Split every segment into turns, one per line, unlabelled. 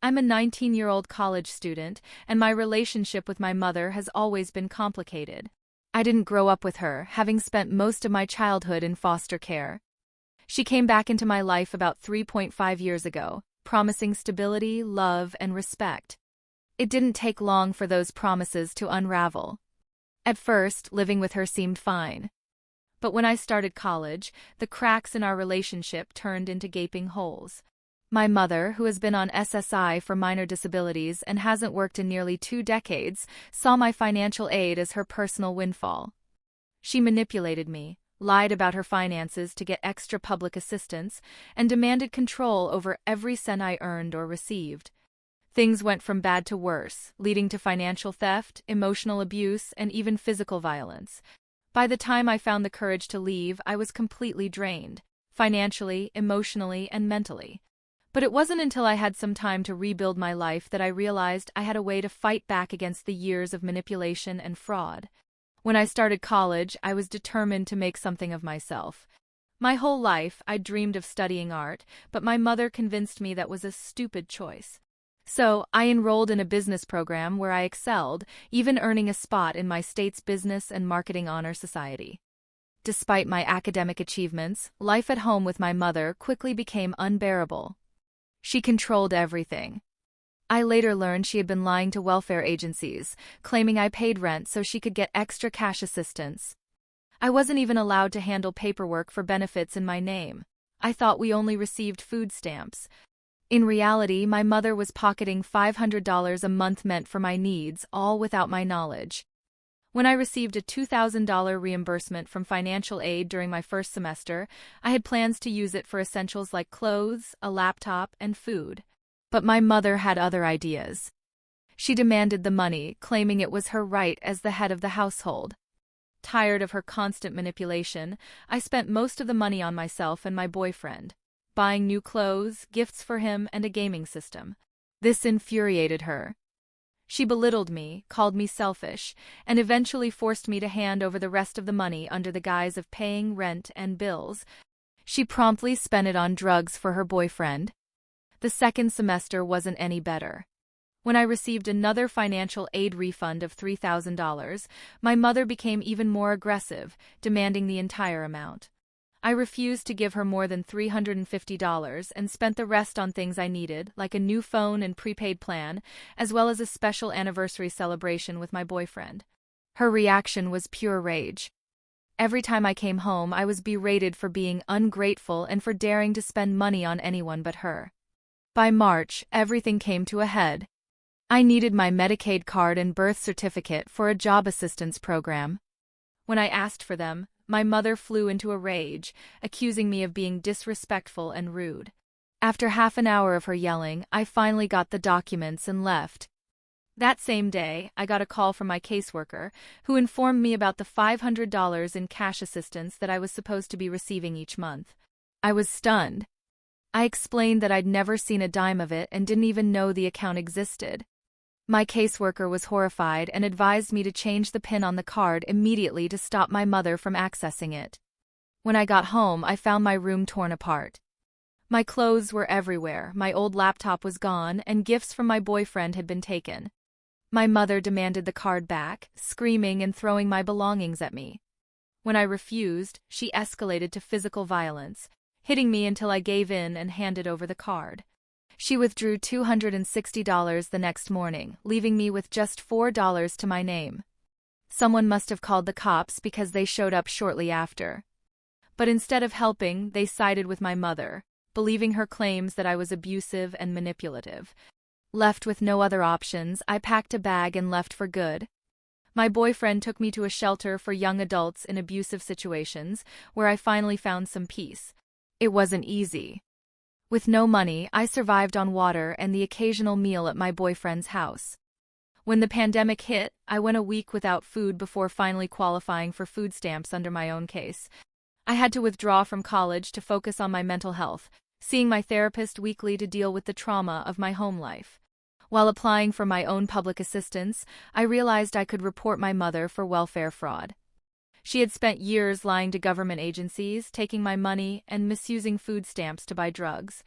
I'm a 19-year-old college student, and my relationship with my mother has always been complicated. I didn't grow up with her, having spent most of my childhood in foster care. She came back into my life about 3.5 years ago, promising stability, love, and respect. It didn't take long for those promises to unravel. At first, living with her seemed fine. But when I started college, the cracks in our relationship turned into gaping holes. My mother, who has been on SSI for minor disabilities and hasn't worked in nearly 2 decades, saw my financial aid as her personal windfall. She manipulated me, lied about her finances to get extra public assistance, and demanded control over every cent I earned or received. Things went from bad to worse, leading to financial theft, emotional abuse, and even physical violence. By the time I found the courage to leave, I was completely drained, financially, emotionally, and mentally. But it wasn't until I had some time to rebuild my life that I realized I had a way to fight back against the years of manipulation and fraud. When I started college, I was determined to make something of myself. My whole life, I dreamed of studying art, but my mother convinced me that was a stupid choice. So, I enrolled in a business program where I excelled, even earning a spot in my state's Business and Marketing Honor Society. Despite my academic achievements, life at home with my mother quickly became unbearable. She controlled everything. I later learned she had been lying to welfare agencies, claiming I paid rent so she could get extra cash assistance. I wasn't even allowed to handle paperwork for benefits in my name. I thought we only received food stamps. In reality, my mother was pocketing $500 a month meant for my needs, all without my knowledge. When I received a $2,000 reimbursement from financial aid during my first semester, I had plans to use it for essentials like clothes, a laptop, and food. But my mother had other ideas. She demanded the money, claiming it was her right as the head of the household. Tired of her constant manipulation, I spent most of the money on myself and my boyfriend, buying new clothes, gifts for him, and a gaming system. This infuriated her. She belittled me, called me selfish, and eventually forced me to hand over the rest of the money under the guise of paying rent and bills. She promptly spent it on drugs for her boyfriend. The second semester wasn't any better. When I received another financial aid refund of $3,000, my mother became even more aggressive, demanding the entire amount. I refused to give her more than $350 and spent the rest on things I needed, like a new phone and prepaid plan, as well as a special anniversary celebration with my boyfriend. Her reaction was pure rage. Every time I came home, I was berated for being ungrateful and for daring to spend money on anyone but her. By March, everything came to a head. I needed my Medicaid card and birth certificate for a job assistance program. When I asked for them, my mother flew into a rage, accusing me of being disrespectful and rude. After half an hour of her yelling, I finally got the documents and left. That same day, I got a call from my caseworker, who informed me about the $500 in cash assistance that I was supposed to be receiving each month. I was stunned. I explained that I'd never seen a dime of it and didn't even know the account existed. My caseworker was horrified and advised me to change the PIN on the card immediately to stop my mother from accessing it. When I got home, I found my room torn apart. My clothes were everywhere, my old laptop was gone, and gifts from my boyfriend had been taken. My mother demanded the card back, screaming and throwing my belongings at me. When I refused, she escalated to physical violence, hitting me until I gave in and handed over the card. She withdrew $260 the next morning, leaving me with just $4 to my name. Someone must have called the cops because they showed up shortly after. But instead of helping, they sided with my mother, believing her claims that I was abusive and manipulative. Left with no other options, I packed a bag and left for good. My boyfriend took me to a shelter for young adults in abusive situations, where I finally found some peace. It wasn't easy. With no money, I survived on water and the occasional meal at my boyfriend's house. When the pandemic hit, I went a week without food before finally qualifying for food stamps under my own case. I had to withdraw from college to focus on my mental health, seeing my therapist weekly to deal with the trauma of my home life. While applying for my own public assistance, I realized I could report my mother for welfare fraud. She had spent years lying to government agencies, taking my money, and misusing food stamps to buy drugs.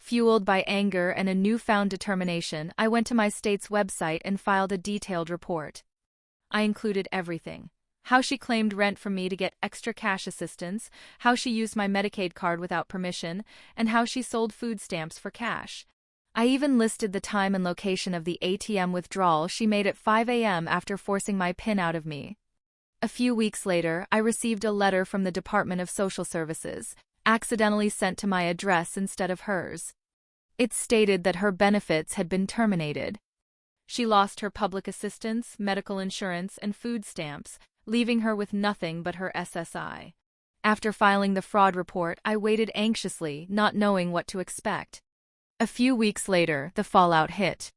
Fueled by anger and a newfound determination, I went to my state's website and filed a detailed report. I included everything. How she claimed rent from me to get extra cash assistance, how she used my Medicaid card without permission, and how she sold food stamps for cash. I even listed the time and location of the ATM withdrawal she made at 5 a.m. after forcing my PIN out of me. A few weeks later, I received a letter from the Department of Social Services, accidentally sent to my address instead of hers. It stated that her benefits had been terminated. She lost her public assistance, medical insurance, and food stamps, leaving her with nothing but her SSI. After filing the fraud report, I waited anxiously, not knowing what to expect. A few weeks later, the fallout hit.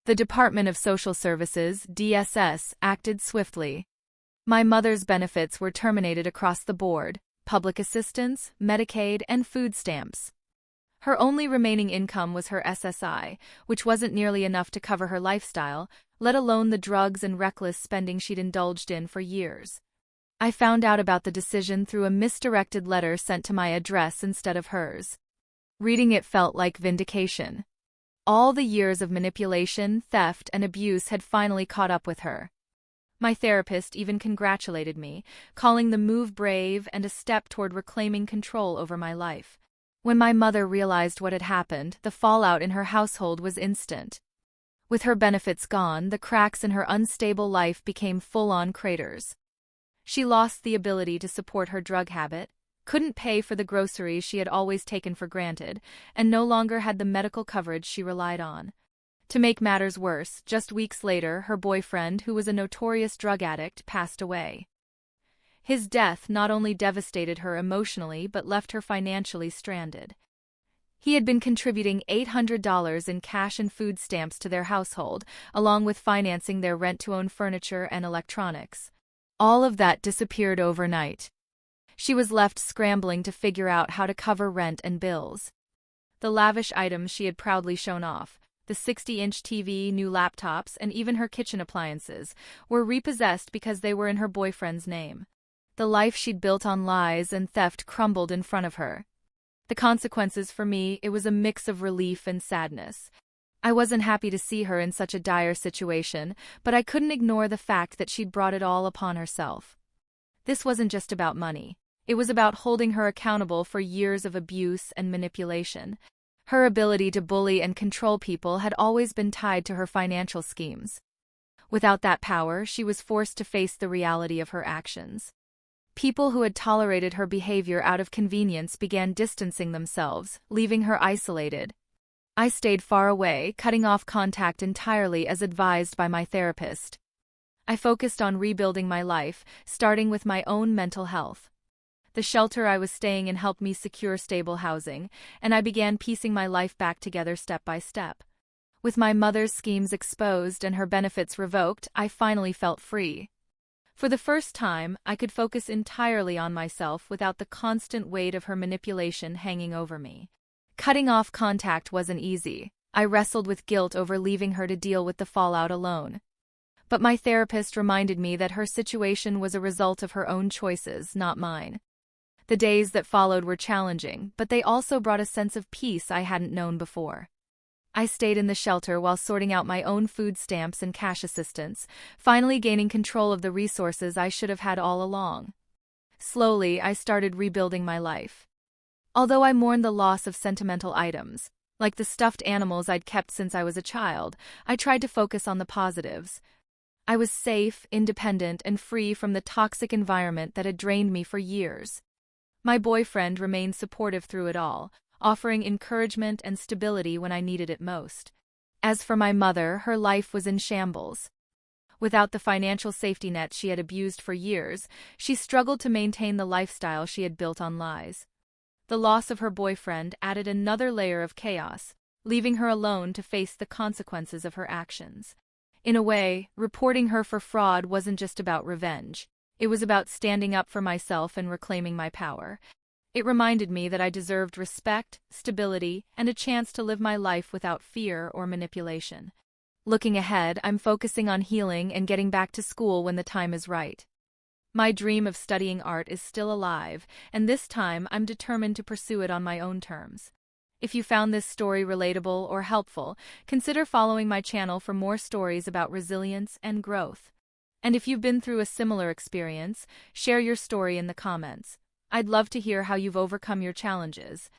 The Department of Social Services, DSS, acted swiftly. My mother's benefits were terminated across the board: public assistance, Medicaid, and food stamps. Her only remaining income was her SSI, which wasn't nearly enough to cover her lifestyle, let alone the drugs and reckless spending she'd indulged in for years. I found out about the decision through a misdirected letter sent to my address instead of hers. Reading it felt like vindication. All the years of manipulation, theft, and abuse had finally caught up with her. My therapist even congratulated me, calling the move brave and a step toward reclaiming control over my life. When my mother realized what had happened, the fallout in her household was instant. With her benefits gone, the cracks in her unstable life became full-on craters. She lost the ability to support her drug habit, couldn't pay for the groceries she had always taken for granted, and no longer had the medical coverage she relied on. To make matters worse, just weeks later, her boyfriend, who was a notorious drug addict, passed away. His death not only devastated her emotionally but left her financially stranded. He had been contributing $800 in cash and food stamps to their household, along with financing their rent-to-own furniture and electronics. All of that disappeared overnight. She was left scrambling to figure out how to cover rent and bills. The lavish items she had proudly shown off, the 60-inch TV, new laptops, and even her kitchen appliances, were repossessed because they were in her boyfriend's name. The life she'd built on lies and theft crumbled in front of her. The consequences for me, it was a mix of relief and sadness. I wasn't happy to see her in such a dire situation, but I couldn't ignore the fact that she'd brought it all upon herself. This wasn't just about money. It was about holding her accountable for years of abuse and manipulation. Her ability to bully and control people had always been tied to her financial schemes. Without that power, she was forced to face the reality of her actions. People who had tolerated her behavior out of convenience began distancing themselves, leaving her isolated. I stayed far away, cutting off contact entirely as advised by my therapist. I focused on rebuilding my life, starting with my own mental health. The shelter I was staying in helped me secure stable housing, and I began piecing my life back together step by step. With my mother's schemes exposed and her benefits revoked, I finally felt free. For the first time, I could focus entirely on myself without the constant weight of her manipulation hanging over me. Cutting off contact wasn't easy. I wrestled with guilt over leaving her to deal with the fallout alone. But my therapist reminded me that her situation was a result of her own choices, not mine. The days that followed were challenging, but they also brought a sense of peace I hadn't known before. I stayed in the shelter while sorting out my own food stamps and cash assistance, finally gaining control of the resources I should have had all along. Slowly, I started rebuilding my life. Although I mourned the loss of sentimental items, like the stuffed animals I'd kept since I was a child, I tried to focus on the positives. I was safe, independent, and free from the toxic environment that had drained me for years. My boyfriend remained supportive through it all, offering encouragement and stability when I needed it most. As for my mother, her life was in shambles. Without the financial safety net she had abused for years, she struggled to maintain the lifestyle she had built on lies. The loss of her boyfriend added another layer of chaos, leaving her alone to face the consequences of her actions. In a way, reporting her for fraud wasn't just about revenge. It was about standing up for myself and reclaiming my power. It reminded me that I deserved respect, stability, and a chance to live my life without fear or manipulation. Looking ahead, I'm focusing on healing and getting back to school when the time is right. My dream of studying art is still alive, and this time I'm determined to pursue it on my own terms. If you found this story relatable or helpful, consider following my channel for more stories about resilience and growth. And if you've been through a similar experience, share your story in the comments. I'd love to hear how you've overcome your challenges.